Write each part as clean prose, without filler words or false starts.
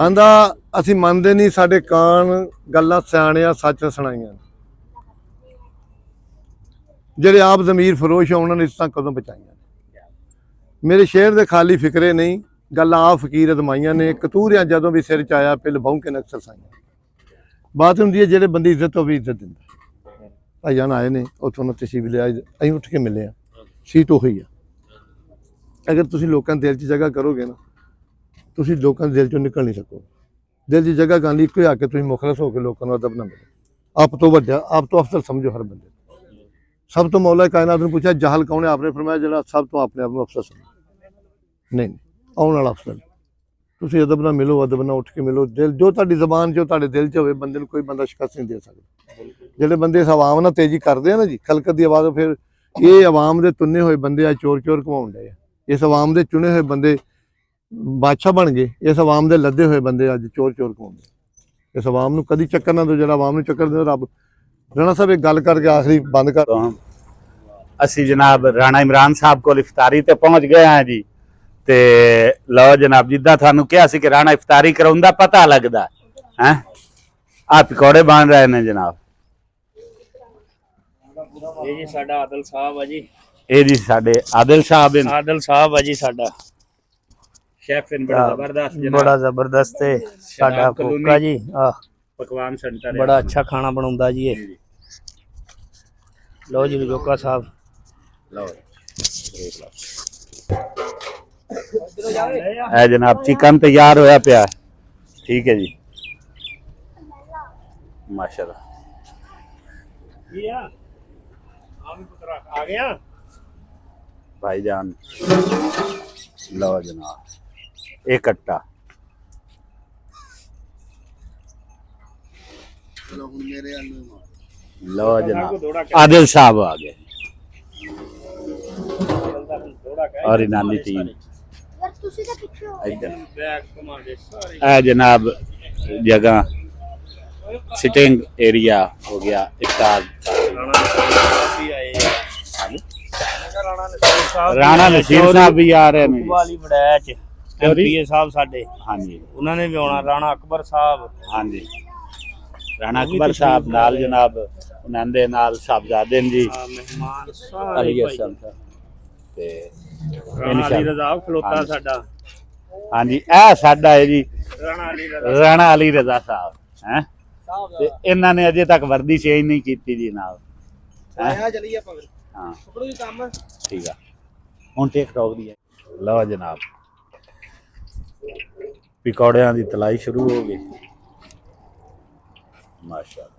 आंदा असीं मनदे नहीं, साडे कान गल्लां सियाणियां सच सुणाइयां ਜਿਹੜੇ आप जमीर फरोश होने ने इस कदों बचाइया। मेरे शहर के खाली फिक्रे नहीं, गल्लां आप फकीर अदमाइया ने। कतूरिया जदों भी सिर च आया पिल बहु के नक्सर साइया। बात होंदी है जेड़े बंदी इज्जत हो भी इज्जत दिंदा। भाईजान आए ने उत्थों तसीब लिया, असीं उठ के मिले सीट उही आ। अगर तुसीं लोकां दे दिल च जगह करोगे ना, तुसीं लोकां दे दिल चों निकल नहीं सकोगे। दिल की जगह करने इको आके तुसीं मुखलस होकर लोगों को अदब ना मिले। आप तो वड्डा, आप तो अफसर समझो हर बंदे। सब तो मौला कायनात ने पूछा जहल कौन है, आपने फरमाया जरा सब तो अपने आप को अफसर समझो। नहीं आने वाला अफसर तुसीं अदब ना मिलो, अदब ना उठ के मिलो। दिल जो तुहाडी ज़बान जो तुहाडे दिल च होवे बंदे नूं कोई बंदा शिकस्त नहीं दे सकदा। जिहड़े बंदे इस अवाम नाल तेजी करदे आ ना जी, खलकत दी आवाज़, फिर ये अवाम दे तुन्ने होए बंदे आ चोर चोर घुमाउण डए। इस अवाम दे चुने हुए बंदे बादशाह बन गए, इस अवाम दे लद्दे हुए बंदे अज चोर चोर घुमाउंदे। इस अवाम नूं कदी चक्कर ना दो, जिहड़ा अवाम नूं चक्कर दे। रब राणा साहब एक गल करके आखिरी बंद कर। असी जनाब राणा इमरान साहब को इफ्तारी ते पहुंच गए हैं जी। ते लो जनाब जिद्दां थानू कहा सी कि राणा इफ्तारी कराउंदा पता लगदा है। आ पकौड़े बन रहे ने जनाब। ये जी साडा आदिल साहब है जी। ये जी साडे आदिल साहब हैं। आदिल साहब है जी साडा शेफ इन बड़ा जबरदस्त जनाब। बड़ा जबरदस्त है साडा कोका जी। पकवान सेंटर बड़ा अच्छा खाना बनाउंदा जी। ये लो जी जोका साहब लो है जनाब। चिकन तैयार होया पिया। ठीक है जी माशाल्लाह। आ गया भाईजान। लो जनाब एक कट्टा। लो जनाब आदिल साहब आ गए और इनामी टीम है जनाब। जगह सिटिंग एरिया हो गया। इफ्तार राणा नसीर साहब भी आ रहे हैं। वाली वड़ैच एमपीए साहब साडे। हाँ जी उन्होंने भी आना। राणा अकबर साहब। हाँ जी राणा अकबर साहब नाल जनाब उन्होंने नाल साहबजादे जी मेहमान अली हसन ते राणा अली रजा खलोता साडा। हाँ जी ए साडा है जी राणा अली राणा अली रजा रजा साहब हैं। ते इन्हां ने अजे तक वर्दी चेंज नहीं की जी नाल। हाँ ठीक है हुण टिकटॉक दी है। लो जनाब पकौड़ियां दी तलाई शुरू हो गई माशाअल्लाह।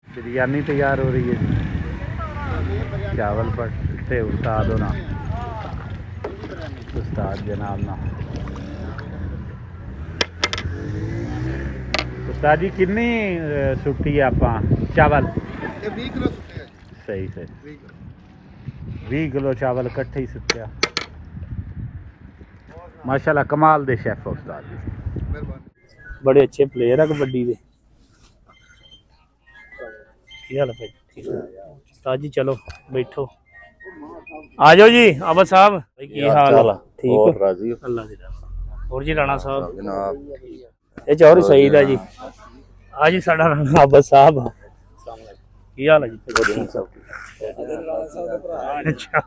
बिरयानी तैयार हो रही है जी। चावल पर थे उस्ताद होना उस्ताद जनाब ना। उस्ताद जी कितनी सुट्टी है आप चावल? 20 किलो सुट्टे सही सही 20 किलो चावल कट्ठे ही सुट्टिया। माशाल्लाह कमाल दे शेफ उस्ताद जी। बड़े अच्छे प्लेयर है कबड्डी के। हाल है उस्ताद जी? चलो बैठो आ जाओ जी। आबद साहब की हाल है? ठीक है अल्लाह दी रहमत। और जी राणा साहब जनाब ये चौरी सईद है जी। आ जी साडा राणा आबद साहब की हाल है जी? अच्छा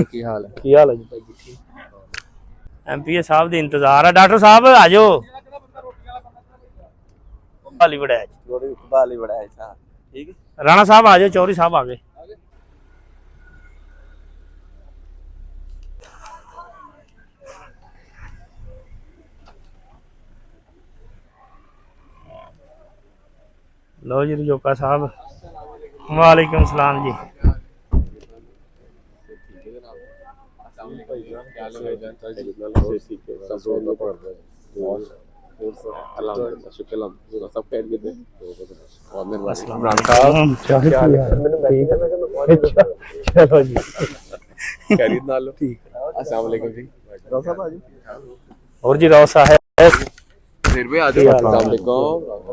की हाल है जी भाई जी? एमपीए साहब दे इंतजार है। डॉक्टर साहब आ जाओ। बाली बड़ा ठीक है राणा साहब आ जाओ। चौधरी साहब आ गए। लो जी जोका साहब वालेकुम सलाम जी। ਚਲੋ ਜੀ ਹੋਰ ਜੀ ਰਾਓ ਸਾਹਿਬ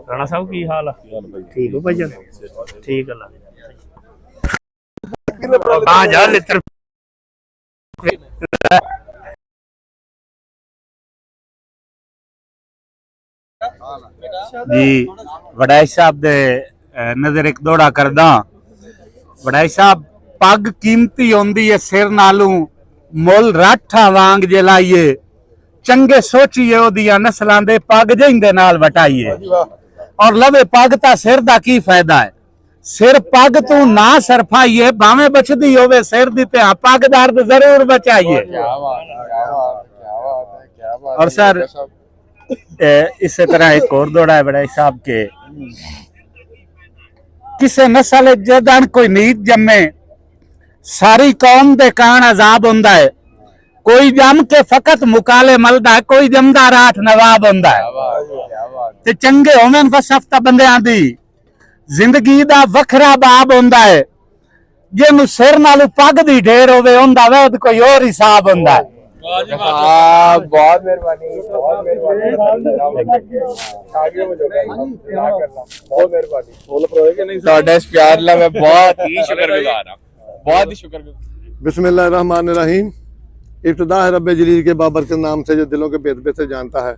ਰਾਣਾ ਸਾਹਿਬ ਕੀ ਹਾਲ ਆ ਠੀਕ ਹੋ ਭਾਈ ਠੀਕ ਆ ਆ ਜਾ ਲਿੱਤਰ ਜੀ ਵਡਾਈ ਸਾਹਿਬ ਦੇ ਨਜ਼ਰ ਇੱਕ ਦੌੜਾ ਕਰਦਾ ਵਡਾਈ ਸਾਹਿਬ ਪੱਗ ਕੀਮਤੀ ਹੁੰਦੀ ਹੈ ਸਿਰ ਨਾਲੋਂ ਮੁੱਲ ਰਾਠਾ ਵਾਂਗ ਜੇ ਲਾਈਏ ਚੰਗੇ ਸੋਚੀਏ ਉਹਦੀਆਂ ਨਸਲਾਂ ਦੇ ਪੱਗ ਜਿੰਦੇ ਨਾਲ ਵਟਾਈਏ ਔਰ ਲਵੇ ਪੱਗ ਤਾਂ ਸਿਰ ਦਾ ਕੀ ਫਾਇਦਾ ਹੈ ਸਿਰ ਪੱਗ ਤੂੰ ਨਾ ਸਰਫਾਈਏ ਭਾਵੇਂ ਬਚਦੀ ਹੋਵੇ ਸਿਰ ਦੀ ਤੇ ਪੱਗ ਦਰਦ ਜ਼ਰੂਰ ਬਚਾਈਏ और सर इसी तरह एक और दौड़ा है बड़ा साहब के किसे नस्ल जदन कोई नीत जमे सारी कौम दे कान अजाब हुंदा है कोई जम के फकत मुकाले मलदा है कोई जमदा राठ नवाब हुंदा है ते चंगे होवन फसफ्ता बंदियां दी जिंदगी दा वखरा बाब हुंदा है जिन्नू सिर नालू पग दी ढेर होवे हुंदा वैद कोई और हिसाब हुंदा है बहुत मेहरबानी प्यार ला मैं बहुत ही शुक्रगुजार बहुत ही शुक्रगुजार बिस्मिल्लाहिर्रहमानिर्रहीम इब्तिदा है रब्बे जलील के बाबरकत नाम से जो दिलों के भेद भेद से जानता है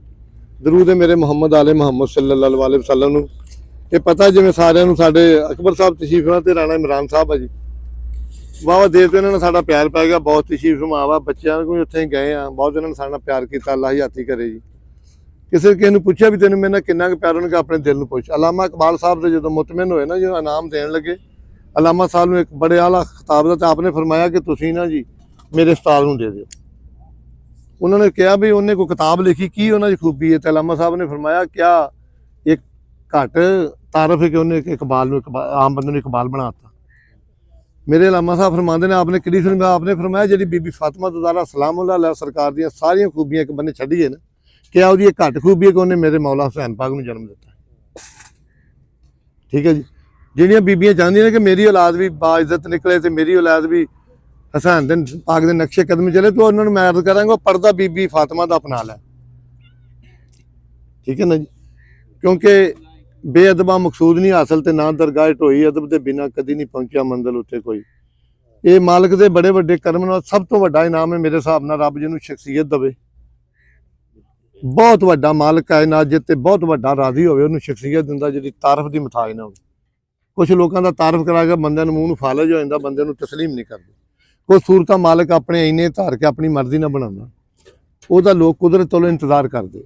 दरूद मेरे मुहम्मद आले मुहम्मद सल्लल्लाहु अलैहि वसल्लम नूं ये पता जिवें सारिआं नूं साडे अकबर साहब तशरीफ ते राणा इमरान साहब है जी वाह देर तो इन्होंने साडा प्यार पै गया बहुत तशरीफ फरमावा बच्चों को उत्थे गए हैं बहुत इन्होंने साडा प्यार किया अल्लाह ही हाथी करे जी किसी ने पूछा भी तेन मेरे किन्ना प्यार उन्होंने अपने दिल में पूछ अलामा इकबाल साहब से जो मुतमिन होए ना जो इनाम देन लगे अलामा साहब ने एक बड़े आला खिताब था आपने फरमाया कि तुसी ना जी मेरे उस्ताद नूं दे दिओ उन्होंने कहा भी उन्हें कोई किताब लिखी की उन्होंने खूबी है तो अलामा साहब ने फरमाया क्या एक घट तारफ है कि उन्हें इकबाल आम बंदे इकबाल बनाता मेरे अलामा साहब फरमाते ने आपने किहड़ी फिल्म आपने फरमाया जी बीबी फातिमा ज़हरा सलामुल्लाह अलैहा सरकार दी सारियां खूबियां एक बंदे छड्डिए ना क्या उसकी एक घट खूबी है कि उन्हें मेरे मौला हुसैन पाक नूं जन्म दिता ठीक है जी जिहड़ियां बीबियां चाहदियां ने कि मेरी औलाद भी बाइज्जत निकले तो मेरी औलाद भी हुसैन दे पाक दे नक्शे कदम चले तो उन्होंने मैं अर्ज करांगा पर्दा बीबी फातिमा दा अपना लै ठीक है ना जी क्योंकि बेअदबा मकसूद नहीं हासिल ते ना दरगाह ढोई अदब के बिना कदी नहीं पहुंचा मंजिल उत्ते कोई ये मालिक दे बड़े वड्डे करम नाल सब तो वड्डा इनाम है मेरे हिसाब नाल रब जिन्होंने शख्सियत दवे बहुत वड्डा मालिक कायनात जिते बहुत वड्डा राजी होवे उन्होंने शख्सियत दिंदा जिहदी तारफ दी मिठाई ना होवे कुछ लोगों का तारफ करा के बंदे नूं मूँह नूं फालज हो जांदा बंदे नूं तस्लीम नहीं करदे कुछ सूरतां मालिक अपने इन्ने धार के अपनी मर्जी नाल बनाउंदा ਉਹਦਾ लोग कुदरत तों इंतजार करदे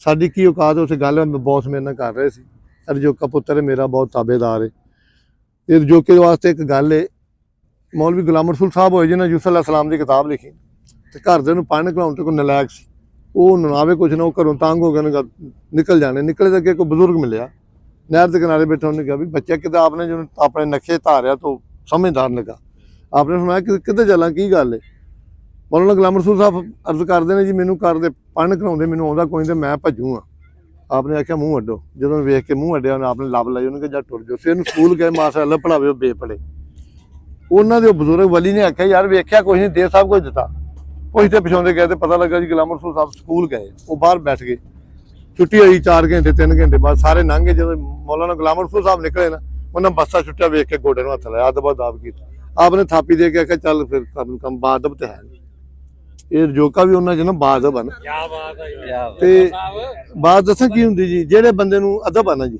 साडी की औकात उस गल बॉस मेरे नाल कर रहे सी रजोका पुत्र है मेरा बहुत ताबेदार है ये रजोके वास्ते एक गल है मौलवी गुलाम रसूल साहब होए जिन्हें यूसुफ अलैहिस्सलाम की किताब लिखी तो घर दे पढ़न घलाउण ते कोई नलायक सी वो नावे कुछ ना घरों तंग हो गए निकल जाने निकले तो अगे कोई बजुर्ग मिले नहर के किनारे बैठे उन्होंने कहा भी बच्चा किते आपने जो अपने नक्शे धारिया तो समझदार लगा आपने फरमाया कि किते चलां की गल है मौलाना गुलाम रसूल साहब अर्ज करते हैं जी मैनू घर दे पढ़न घलाउंदे मैनू आउंदा कोई तो मैं भजूँगा आपने आख्या मूँह अड्डो जो वेख के मूँह अड्डिया आपने लब लाई उन्होंने कहा जा टुर जाओ फिर स्कूल गए मास्टर अल्लाह पढ़ावे बेपढ़े उन्होंने बजुर्ग वली ने आख्या यार वेख्या कुछ नहीं दे सब कुछ दिता कुछ तो पिछाते गए तो पता लगा जी गुलाम रसूल साहब स्कूल गए वो बाहर बैठ गए छुट्टी हुई 4 घंटे 3 घंटे बाद सारे लंघे जो मौलाना गुलाम रसूल साहब निकले ना उन्हें बस्सा छुट्टिया वेख के गोडे हथ लाया अदब दाब की आपने थापी दे के आख्या चल फिर कम बादब तो है ये जोका भी उन्होंने जो ना बादब है ना ते बात दसा की हुंदी जी जेड़े बंदे नूं अदब है ना जी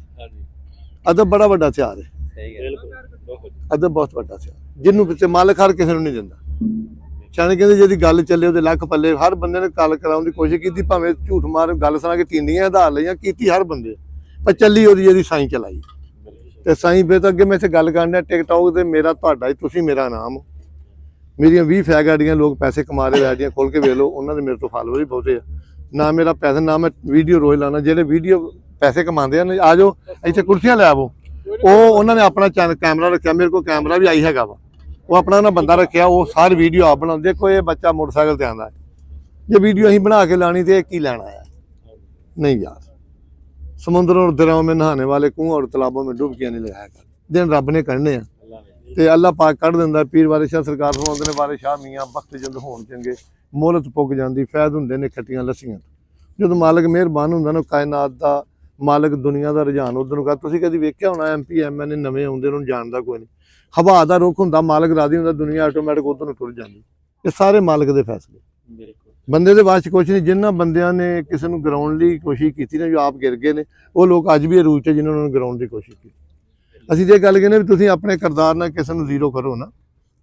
अदब बड़ा वड्डा हथियार है अदब बहुत वड्डा हथियार जिन्होंने पिछले मालिक हर किसी नहीं दिंदा सियाणे कहते जी गल चले वो लख पल्ले हर बंदे ने गल कराने की कोशिश की भावें झूठ मार गल सुना के टींडियां आधार लिया की हर बंदे पर चली वो साई चलाई तो साई फिर तो अगे मैं इतने गल करना टिकटॉक से मेरा तुहाडा तुसीं मेरा नाम हो मेरिया 20 फैग आइडियां लोग पैसे कमा रहे आइडियां खोल के वेख लो उन्होंने मेरे तो फॉलोअर भी बहुते ना मेरा पैसा ना मैं वीडियो रोज़ लाना जेडे वीडियो पैसे कमाते हैं आ जाओ इतने कुर्सियां लै आवो वो उन्होंने अपना कैमरा रखा मेरे को कैमरा भी आई हैगा वा वो अपना ना बंदा रखा वो सारी वीडियो आप बना देखो ये बच्चा मोटरसाइकिल से आंदा है जे वीडियो असीं बना के लानी तो की लैना है नहीं यार समुद्र और दरियाओं में नहाने वाले कुओं और तालाबों में डुबकियां नहीं लगाया कर। दिन रब ने करने आ ਤੇ ਅੱਲਾ ਪਾਕ ਕੱਢ ਦਿੰਦਾ। ਪੀਰ ਵਾਲੇ ਸ਼ਾਹ ਸਰਕਾਰ ਫਰਮਾਉਂਦੇ ਨੇ ਵਾਲੇ ਸ਼ਾਹ ਮੀਆਂ ਬਖਤ ਜਿੰਦ ਹੋਣ ਚੰਗੇ ਮੋਹਲਤ ਪੁੱਗ ਜਾਂਦੀ ਫੈਦ ਹੁੰਦੇ ਨੇ ਖੱਟੀਆਂ ਲੱਸੀਆਂ। ਜਦੋਂ ਮਾਲਕ ਮਿਹਰਬਾਨ ਹੁੰਦਾ ਨਾ ਕਾਇਨਾਤ ਦਾ ਮਾਲਕ ਦੁਨੀਆ ਦਾ ਰੁਝਾਨ ਉਧਰ ਨੂੰ ਕਰ। ਤੁਸੀਂ ਕਦੀ ਵੇਖਿਆ ਹੋਣਾ MP MN ਨਵੇਂ ਆਉਂਦੇ ਨੂੰ ਜਾਣਦਾ ਕੋਈ ਨਹੀਂ। ਹਵਾ ਦਾ ਰੁਖ ਹੁੰਦਾ ਮਾਲਕ ਰਾਜ਼ੀ ਹੁੰਦਾ ਦੁਨੀਆ ਆਟੋਮੈਟਿਕ ਉਧਰ ਨੂੰ ਟੁਰ ਜਾਂਦੀ। ਇਹ ਸਾਰੇ ਮਾਲਕ ਦੇ ਫੈਸਲੇ ਬੰਦੇ ਦੇ ਬਾਅਦ ਚ ਕੁਛ ਨਹੀਂ। ਜਿਨ੍ਹਾਂ ਬੰਦਿਆਂ ਨੇ ਕਿਸੇ ਨੂੰ ਗਰਾਉਣ ਲਈ ਕੋਸ਼ਿਸ਼ ਕੀਤੀ ਨਾ ਜੋ ਆਪ ਗਿਰ ਗਏ ਨੇ ਉਹ ਲੋਕ ਅੱਜ ਵੀ ਅਰੂਜ 'ਚ ਜਿਨ੍ਹਾਂ ਨੂੰ ਗਰਾਉਣ ਦੀ ਕੋਸ਼ਿਸ਼ ਕੀਤੀ। ਅਸੀਂ ਜੇ ਗੱਲ ਕਹਿੰਦੇ ਵੀ ਤੁਸੀਂ ਆਪਣੇ ਕਿਰਦਾਰ ਨਾਲ ਕਿਸੇ ਨੂੰ ਜ਼ੀਰੋ ਕਰੋ ਨਾ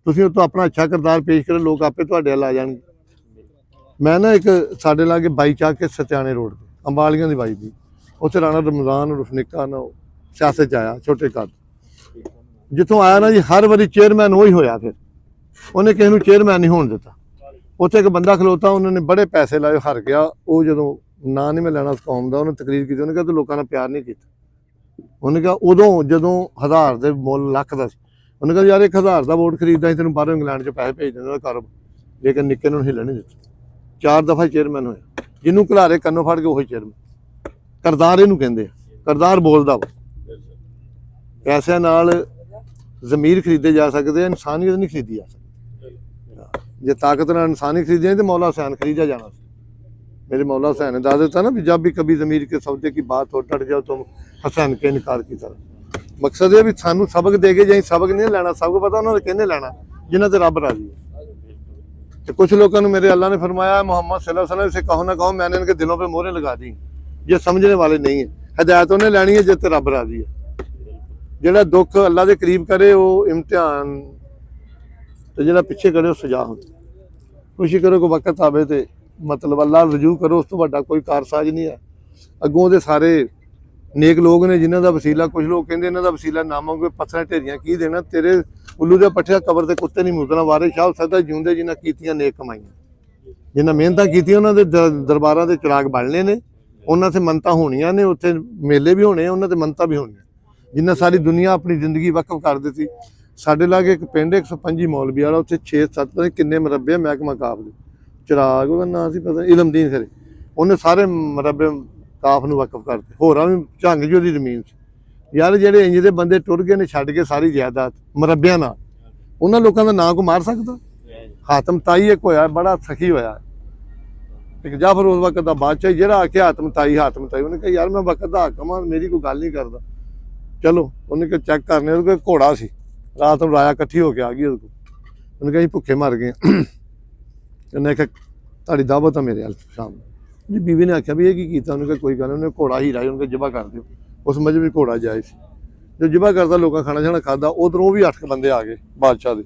ਤੁਸੀਂ ਉਹ ਤੋਂ ਆਪਣਾ ਅੱਛਾ ਕਿਰਦਾਰ ਪੇਸ਼ ਕਰੋ ਲੋਕ ਆਪੇ ਤੁਹਾਡੇ ਵੱਲ ਆ ਜਾਣਗੇ। ਮੈਂ ਨਾ ਇੱਕ ਸਾਡੇ ਲਾਗੇ ਬਾਈ ਚਾਹ ਕੇ ਸਤਿਆਣੇ ਰੋਡ ਤੇ ਅੰਬਾਲੀਆਂ ਦੀ ਬਾਈ ਦੀ ਉੱਥੇ ਰਾਣਾ ਰਮਜ਼ਾਨ ਰਫਨਿਕਾ ਨਾ ਸਿਆਸਤ 'ਚ ਆਇਆ ਛੋਟੇ ਕੱਦ ਜਿੱਥੋਂ ਆਇਆ ਨਾ ਜੀ ਹਰ ਵਾਰੀ ਚੇਅਰਮੈਨ ਉਹ ਹੀ ਹੋਇਆ। ਫਿਰ ਉਹਨੇ ਕਿਸੇ ਨੂੰ ਚੇਅਰਮੈਨ ਨਹੀਂ ਹੋਣ ਦਿੱਤਾ। ਉੱਥੇ ਇੱਕ ਬੰਦਾ ਖਲੋਤਾ ਉਹਨਾਂ ਨੇ ਬੜੇ ਪੈਸੇ ਲਾਏ ਹਾਰ ਗਿਆ। ਉਹ ਜਦੋਂ ਨਾਂ ਨਹੀਂ ਮੈਂ ਲੈਣਾ ਉਸ ਕੌਮ ਦਾ ਉਹਨੇ ਤਕਰੀਰ ਕੀਤੀ। ਉਹਨੇ ਕਿਹਾ ਤੂੰ ਲੋਕਾਂ ਨਾਲ ਪਿਆਰ ਨਹੀਂ ਕੀਤਾ। ਉਹਨੇ ਕਿਹਾ ਉਦੋਂ ਜਦੋਂ 1000 ਦੇ ਮੁੱਲ ਲੱਖ ਦਾ ਸੀ ਉਹਨੇ ਕਿਹਾ ਯਾਰ 1000 ਦਾ ਵੋਟ ਖਰੀਦਦਾ ਸੀ ਤੈਨੂੰ ਬਾਹਰੋਂ ਇੰਗਲੈਂਡ 'ਚ ਪੈਸੇ ਭੇਜ ਦਿੰਦਾ ਕਾਰੋਬਾਰ। ਲੇਕਿਨ ਨਿੱਕੇ ਨੂੰ ਹਿੱਲਣ ਨਹੀਂ ਦਿੱਤਾ। 4 ਦਫਾ ਚੇਅਰਮੈਨ ਹੋਇਆ। ਜਿਹਨੂੰ ਘਲਾਰੇ ਕੰਨੋਂ ਫੜ ਕੇ ਉਹੀ ਚੇਅਰਮੈਨ। ਕਰਦਾਰ ਇਹਨੂੰ ਕਹਿੰਦੇ ਆ। ਕਰਦਾਰ ਬੋਲਦਾ ਵਾ। ਪੈਸਿਆਂ ਨਾਲ ਜ਼ਮੀਰ ਖਰੀਦੇ ਜਾ ਸਕਦੇ ਆ ਇਨਸਾਨੀਅਤ ਨਹੀਂ ਖਰੀਦੀ ਜਾ ਸਕਦੀ। ਜੇ ਤਾਕਤ ਨਾਲ ਇਨਸਾਨੀ ਖਰੀਦੇ ਤੇ ਮੌਲਾ ਹੁਸੈਨ ਖਰੀਦਾ ਜਾਣਾ ਸੀ। मेरे मौला हुसैन ने दादा देता ना भी जब भी कभी ज़मीर के सौदे की बात हो डट जाओ तुम हुसैन के इनकार की तरह। मकसद है भी सानू सबक दे के जाए सबक नहीं लेना सबको पता उन्होंने कहने लेना जिन्हें तो रब राजी है। तो कुछ लोगों ने मेरे अल्लाह ने फरमाया मोहम्मद सल्लल्लाहु अलैहि वसल्लम से कहो ना कहो मैंने इनके दिलों पे मोहरें लगा दी। ये समझने वाले नहीं है। हिदायत उन्हें लैनी है जिस रब राजी है। जिहड़ा दुख अल्लाह के करीब करे वो इम्तिहान तो जिहड़ा पिछे करे वो सजा हो। कोशिश करो को वक्त आवे तो मतलब अल्लाह रजू करो उस तो बड़ा कोई कारसाज नहीं है। अगों के सारे नेक लोग ने जिन्हों का वसीला कुछ लोग कहते इन्हों का वसीला ना मंगो पत्थर ढेरियां की देना तेरे उल्लू के पट्ठे कबर से कुत्ते नहीं मुदना वारे शाह हो सकता जिंदे जिन्हें कीतियां नेक कमाइयां जिन्हें मेहनत की उन्होंने दरबारों के चिराग बढ़ने ने उन्होंने से मनता होनिया ने उत्थे मेले भी होने उन्होंने मनता भी होनी जिन्हें सारी दुनिया अपनी जिंदगी वकफ कर दी। साढ़े लागे एक पिंड 125 मौलवी वाला उत्थे 6-7 पता किन्ने मरबे महकमा काफ दे चिराग ਉਹਦਾ ਨਾਂ ਸੀ ਪਤਾ ਇਲਮਦੀਨ ਖਰੇ ਉਹਨੇ ਸਾਰੇ ਮਰਬੇ ਕਾਫ ਨੂੰ ਵਕਫ ਕਰਤੇ। ਹੋਰਾਂ ਵੀ ਝੰਗ ਜੀ ਉਹਦੀ ਜ਼ਮੀਨ ਸੀ। ਯਾਰ ਜਿਹੜੇ ਇੰਜ ਦੇ ਬੰਦੇ ਟੁਰ ਗਏ ਨੇ ਛੱਡ ਕੇ ਸਾਰੀ ਜਾਇਦਾਦ ਮਰਬਿਆਂ ਨਾਲ ਉਹਨਾਂ ਲੋਕਾਂ ਦਾ ਨਾਂ ਕੋ ਮਾਰ ਸਕਦਾ। ਹਾਤਮ ਤਾਈ ਇੱਕ ਹੋਇਆ ਬੜਾ ਸਖੀ ਹੋਇਆ ਇੱਕ ਜਾਫਰ ਉਸ ਵਕਤ ਦਾ ਬਾਦਸ਼ਾਹ ਜਿਹੜਾ ਆਖਿਆ ਹਾਤਮ ਤਾਈ ਉਹਨੇ ਕਿਹਾ ਯਾਰ ਮੈਂ ਵਕਤ ਦਾ ਹਾਕਮ ਹਾਂ ਮੇਰੀ ਕੋਈ ਗੱਲ ਨਹੀਂ ਕਰਦਾ। ਚਲੋ ਉਹਨੇ ਕਿਹਾ ਚੈੱਕ ਕਰਨੇ ਉਹਦੇ ਕੋਲ ਘੋੜਾ ਸੀ ਰਾਤ ਨੂੰ ਰਾਇਆ ਇਕੱਠੀ ਹੋ ਕੇ ਆ ਗਈ ਉਹਦੇ ਕੋਲ। ਉਹਨੇ ਕਿਹਾ ਅਸੀਂ ਭੁੱਖੇ ਮਰ ਗਏ। ਉਹਨੇ ਆਖਿਆ ਤੁਹਾਡੀ ਦਾਵਤ ਆ ਮੇਰੇ ਹਾਲ ਸ਼ਾਮ ਜੀ। ਬੀਵੀ ਨੇ ਆਖਿਆ ਵੀ ਇਹ ਕੀ ਕੀਤਾ। ਉਹਨੇ ਕਿਹਾ ਕੋਈ ਗੱਲ ਨਹੀਂ। ਉਹਨੇ ਘੋੜਾ ਹੀਰਾ ਉਹਨੂੰ ਕਿਹਾ ਜਿਬਾ ਕਰ ਦਿਓ। ਉਸ ਮਜਬੀ ਵੀ ਘੋੜਾ ਜਾਏ ਸੀ। ਜੋ ਜਿਬਾ ਕਰਦਾ ਲੋਕਾਂ ਖਾਣਾ ਛਾਣਾ ਖਾਦਾ ਉਧਰੋਂ ਵੀ 8 ਬੰਦੇ ਆ ਗਏ ਬਾਦਸ਼ਾਹ ਦੇ।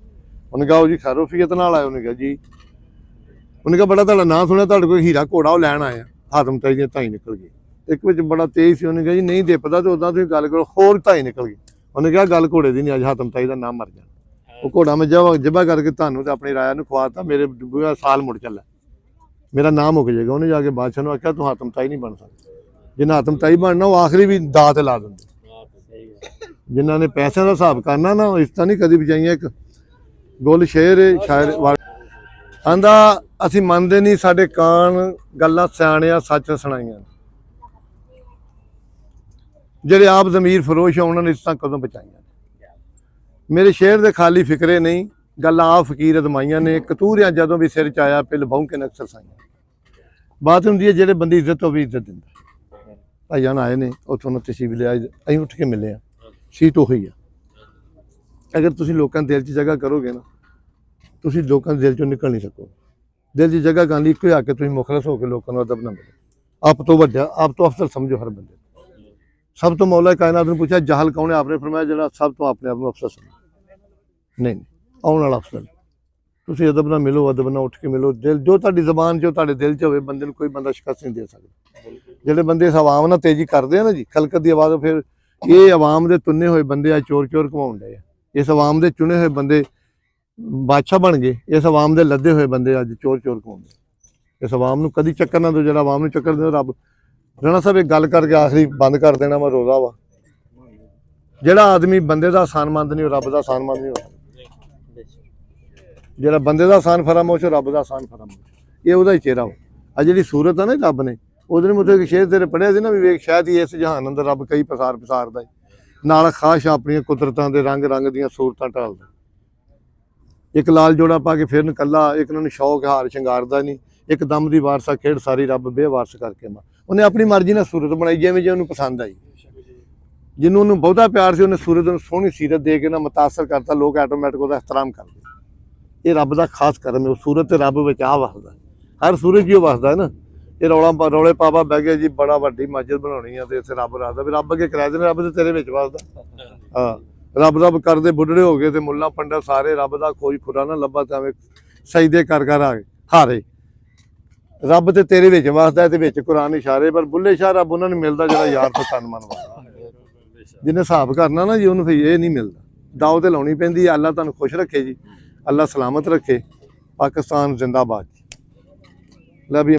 ਉਹਨੇ ਕਿਹਾ ਉਹ ਜੀ ਖੈਰੋਫੀਅਤ ਨਾਲ ਆਏ। ਉਹਨੇ ਕਿਹਾ ਜੀ ਉਹਨੇ ਕਿਹਾ ਬੜਾ ਤੁਹਾਡਾ ਨਾਂ ਸੁਣਿਆ ਤੁਹਾਡੇ ਕੋਲ ਹੀਰਾ ਘੋੜਾ ਉਹ ਲੈਣ ਆਇਆ। ਹਾਤਮ ਤਾਈ ਦੀਆਂ ਧਾਈ ਨਿਕਲ ਗਈ। ਇੱਕ ਵਿੱਚ ਬੜਾ ਤੇਜ਼ ਸੀ। ਉਹਨੇ ਕਿਹਾ ਜੀ ਨਹੀਂ ਦਿਪਦਾ ਤੇ ਉਦਾਂ ਤੁਸੀਂ ਗੱਲ ਕਰੋ ਹੋਰ ਧਾਈ ਨਿਕਲ ਗਈ। ਉਹਨੇ ਕਿਹਾ ਗੱਲ ਘੋੜੇ ਦੀ ਨਹੀਂ ਅੱਜ ਹਾਤਮ ਤਾਈ ਦਾ ਨਾਮ ਮਰ ਜਾਣਾ। ਉਹ ਘੋੜਾ ਮੈਂ ਜਿਬਾ ਕਰਕੇ ਤੁਹਾਨੂੰ ਤੇ ਆਪਣੀ ਰਾਇਆ ਨੂੰ ਖਵਾਤਾ ਮੇਰੇ ਸਾਲ ਮੁੜ ਚੱਲਾ ਮੇਰਾ ਨਾਮ ਮੁੱਕ ਜਾਏਗਾ। ਉਹਨੇ ਜਾ ਕੇ ਬਾਦਸ਼ਾਹ ਨੂੰ ਆਖਿਆ ਤੂੰ ਹਾਤਮ ਤਾਈ ਨਹੀਂ ਬਣ ਸਕਦਾ। ਜਿੰਨਾ ਹਾਤਮ ਤਾਈ ਬਣਨਾ ਉਹ ਆਖਰੀ ਵੀ ਦਾਅ ਤੇ ਲਾ ਦਿੰਦੇ। ਜਿਨ੍ਹਾਂ ਨੇ ਪੈਸਿਆਂ ਦਾ ਹਿਸਾਬ ਕਰਨਾ ਨਾ ਉਹ ਇਸ ਤਰ੍ਹਾਂ ਨਹੀਂ ਕਦੀ ਬਚਾਈਆਂ। ਇੱਕ ਗੁੱਲ ਸ਼ੇਰ ਸ਼ਾਇਰ ਆਂਦਾ ਅਸੀਂ ਮੰਨਦੇ ਨਹੀਂ ਸਾਡੇ ਕਾਨ ਗੱਲਾਂ ਸਿਆਣਿਆਂ ਸੱਚ ਸੁਣਾਈਆਂ ਜਿਹੜੇ ਆਪ ਜ਼ਮੀਰ ਫਰੋਸ਼ ਆ ਉਹਨਾਂ ਨੇ ਇਸ ਤਰ੍ਹਾਂ ਕਦੋਂ ਬਚਾਈਆਂ। ਮੇਰੇ ਸ਼ੇਰ ਦੇ ਖਾਲੀ ਫਿਕਰੇ ਨਹੀਂ ਗੱਲਾਂ ਆ ਫਕੀਰ ਅਦਮਾਈਆਂ ਨੇ ਕਤੂਰਿਆਂ ਜਦੋਂ ਵੀ ਸਿਰ 'ਚ ਆਇਆ ਪਿਲ ਬੌਂਕੇ ਨਕਸਰ ਸਾਈਆਂ। ਬਾਤ ਹੁੰਦੀ ਹੈ ਜਿਹੜੇ ਬੰਦੀ ਇੱਜ਼ਤ ਤੋਂ ਵੀ ਇੱਜ਼ਤ ਦਿੰਦਾ। ਭਾਈ ਜਾਨ ਆਏ ਨੇ ਉੱਥੋਂ ਨੂੰ ਤਸ਼ਰੀਫ ਲਿਆ ਅਸੀਂ ਉੱਠ ਕੇ ਮਿਲੇ ਆ ਸੀਟ ਉਹੀ ਆ। ਅਗਰ ਤੁਸੀਂ ਲੋਕਾਂ ਦੇ ਦਿਲ 'ਚ ਜਗ੍ਹਾ ਕਰੋਗੇ ਨਾ ਤੁਸੀਂ ਲੋਕਾਂ ਦੇ ਦਿਲ 'ਚੋਂ ਨਿਕਲ ਨਹੀਂ ਸਕੋਗੇ। ਦਿਲ 'ਚ ਜਗ੍ਹਾ ਕਰਨ ਲਈ ਇੱਕੋ ਆ ਕੇ ਤੁਸੀਂ ਮੁਖਲਸ ਹੋ ਕੇ ਲੋਕਾਂ ਨੂੰ ਅਦਬ ਨਾ ਮਿਲੋ। ਆਪ ਤੋਂ ਵੱਡਾ ਆਪ ਤੋਂ ਅਫਜ਼ਲ ਸਮਝੋ ਹਰ ਬੰਦੇ। ਸਭ ਤੋਂ ਮੌਲਾ ਕਾਇਨਾਤ ਨੂੰ ਪੁੱਛਿਆ ਜਹਲ ਕੌਣ ਹੈ ਆਪਨੇ ਫਰਮਾਇਆ ਜਿਹੜਾ ਸਭ ਤੋਂ ਆਪਣੇ ਆਪ ਨੂੰ ਅਫਸਰ ਸਮਝੇ। ਨਹੀਂ ਆਉਣ ਵਾਲਾ ਅਫਸਰ ਤੁਸੀਂ ਅਦਬ ਨਾਲ ਮਿਲੋ ਅਦਬ ਨਾਲ ਉੱਠ ਕੇ ਮਿਲੋ। ਦਿਲ ਜੋ ਤੁਹਾਡੀ ਜ਼ਬਾਨ 'ਚ ਤੁਹਾਡੇ ਦਿਲ 'ਚ ਹੋਵੇ ਬੰਦੇ ਨੂੰ ਕੋਈ ਬੰਦਾ ਸ਼ਿਕਸਤ ਨਹੀਂ ਦੇ ਸਕਦਾ। ਜਿਹੜੇ ਬੰਦੇ ਇਸ ਆਵਾਮ ਨਾਲ ਤੇਜ਼ੀ ਕਰਦੇ ਆ ਨਾ ਜੀ ਖਲਕਤ ਦੀ ਆਵਾਜ਼ ਫਿਰ ਇਹ ਆਵਾਮ ਦੇ ਤੁੰਨੇ ਹੋਏ ਬੰਦੇ ਆ ਚੋਰ ਘੁਮਾਉਣ ਡਏ ਆ। ਇਸ ਆਵਾਮ ਦੇ ਚੁਣੇ ਹੋਏ ਬੰਦੇ ਬਾਦਸ਼ਾਹ ਬਣ ਗਏ। ਇਸ ਆਵਾਮ ਦੇ ਲੱਦੇ ਹੋਏ ਬੰਦੇ ਅੱਜ ਚੋਰ ਘੁਮਾਉਂਦੇ। ਇਸ ਆਵਾਮ ਨੂੰ ਕਦੀ ਚੱਕਰ ਨਾ ਦਿਓ ਜਿਹੜਾ ਆਵਾਮ ਨੂੰ ਚੱਕਰ ਦਿਓ। ਰੱਬ ਰਾਣਾ ਸਾਹਿਬ ਇੱਕ ਗੱਲ ਕਰਕੇ ਆਖਰੀ ਬੰਦ ਕਰ ਦੇਣਾ ਮੈਂ ਰੋਜ਼ਾ ਵਾ ਜਿਹੜਾ ਆਦਮੀ ਬੰਦੇ ਦਾ ਆਸਾਨਮੰਦ ਨਹੀਂ ਉਹ ਰੱਬ ਦਾ ਆਸਾਨਮੰਦ ਨਹੀਂ ਹੋ। ਜਿਹੜਾ ਬੰਦੇ ਦਾ ਆਸਾਨ ਫਰਾਮੋਸ਼ ਉਹ ਰੱਬ ਦਾ ਆਸਾਨ ਫਰਾਮੋਸ਼ ਇਹ ਉਹਦਾ ਹੀ ਚਿਹਰਾ ਵਾ। ਆ ਜਿਹੜੀ ਸੂਰਤ ਆ ਨਾ ਰੱਬ ਨੇ ਉਹਦੇ ਨੂੰ ਇੱਕ ਸ਼ੇਰ ਤੇਰੇ ਪੜਿਆ ਸੀ ਨਾ ਵੀ ਵੇਖ ਸ਼ਾਇਦ ਹੀ ਇਸ ਜਹਾਨ ਅੰਦਰ ਰੱਬ ਕਈ ਪਸਾਰ ਪਸਾਰਦਾ ਨਾਲ ਖਾਸ਼ ਆਪਣੀਆਂ ਕੁਦਰਤਾਂ ਦੇ ਰੰਗ ਰੰਗ ਦੀਆਂ ਸੂਰਤਾਂ ਢਾਲਦਾ। ਇੱਕ ਲਾਲ ਜੋੜਾ ਪਾ ਕੇ ਫਿਰਨ ਕੱਲਾ, ਇੱਕ ਨੂੰ ਸ਼ੌਕ ਹਾਰ ਸ਼ਿੰਗਾਰਦਾ ਨਹੀਂ, ਇੱਕ ਦਮ ਦੀ ਵਾਰਸਾ ਖੇਡ ਸਾਰੀ ਰੱਬ ਬੇਵਾਰਸ ਕਰਕੇ ਉਹਨੇ ਆਪਣੀ ਮਰਜ਼ੀ ਨਾਲ ਸੂਰਤ ਬਣਾਈ ਜਿਵੇਂ ਜੇ ਉਹਨੂੰ ਪਸੰਦ ਆਈ। ਜਿਹਨੂੰ ਉਹਨੂੰ ਬਹੁਤਾ ਪਿਆਰ ਸੀ ਉਹਨੇ ਸੂਰਤ ਨੂੰ ਸੋਹਣੀ ਸੀਰਤ ਦੇ ਕੇ ਨਾ ਮੁਤਾਸਰ ਕਰਤਾ, ਲੋਕ ਆਟੋਮੈਟਿਕ ਉਹਦਾ ਇਹਤਰਾਮ ਕਰਦੇ। ਇਹ ਰੱਬ ਦਾ ਖਾਸ ਕਰਮ ਹੈ, ਉਹ ਸੂਰਤ ਤੇ ਰੱਬ ਵਿੱਚ ਆ ਵਸਦਾ, ਹਰ ਸੂਰਜ ਹੀ ਉਹ ਵਸਦਾ ਹੈ ਨਾ। ਇਹ ਰੌਲੇ ਪਾਪਾ ਬਹਿ ਗਿਆ ਜੀ ਬੜਾ ਵੱਡੀ ਮਸਜਿਦ ਬਣਾਉਣੀ ਆ ਤੇ ਇੱਥੇ ਰੱਬ ਰੱਖਦਾ, ਵੀ ਰੱਬ ਅੱਗੇ ਕਿਰਾਏ ਦੇ ਰੱਬ ਤੇ ਤੇਰੇ ਵਿੱਚ ਵਸਦਾ। ਹਾਂ ਰੱਬ ਕਰਦੇ ਬੁੱਢੜੇ ਹੋ ਗਏ ਤੇ ਮੁੱਲਾ ਪੰਡਤ ਸਾਰੇ ਰੱਬ ਦਾ ਕੋਈ ਖੁਰਾ ਨਾ ਲੱਭਾ ਤਾਂ ਸਜਦੇ ਕਰ ਆ ਗਏ ਹਾਰੇ। ਰੱਬ ਤੇ ਤੇਰੇ ਵਿੱਚ ਵਸਦਾ ਤੇ ਵਿੱਚ ਕੁਰਾਨ ਇਸ਼ਾਰੇ, ਪਰ ਬੁੱਲੇ ਸ਼ਾਹ ਰੱਬ ਉਹਨਾਂ ਨੂੰ ਮਿਲਦਾ ਜਿਹੜਾ ਯਾਰ ਤੋਂ ਤਨ ਮਨ ਵਸਦਾ। ਜਿਹਨੇ ਹਿਸਾਬ ਕਰਨਾ ਨਾ ਜੀ ਉਹਨੂੰ ਫਿਰ ਇਹ ਨਹੀਂ ਮਿਲਦਾ। ਦਾਅ ਤੇ ਲਾਉਣੀ ਪੈਂਦੀ ਹੈ। ਅੱਲਾ ਤੁਹਾਨੂੰ ਖੁਸ਼ ਰੱਖੇ ਜੀ, ਅੱਲਾ ਸਲਾਮਤ ਰੱਖੇ। ਪਾਕਿਸਤਾਨ ਜ਼ਿੰਦਾਬਾਦ। ਲੈ ਵੀ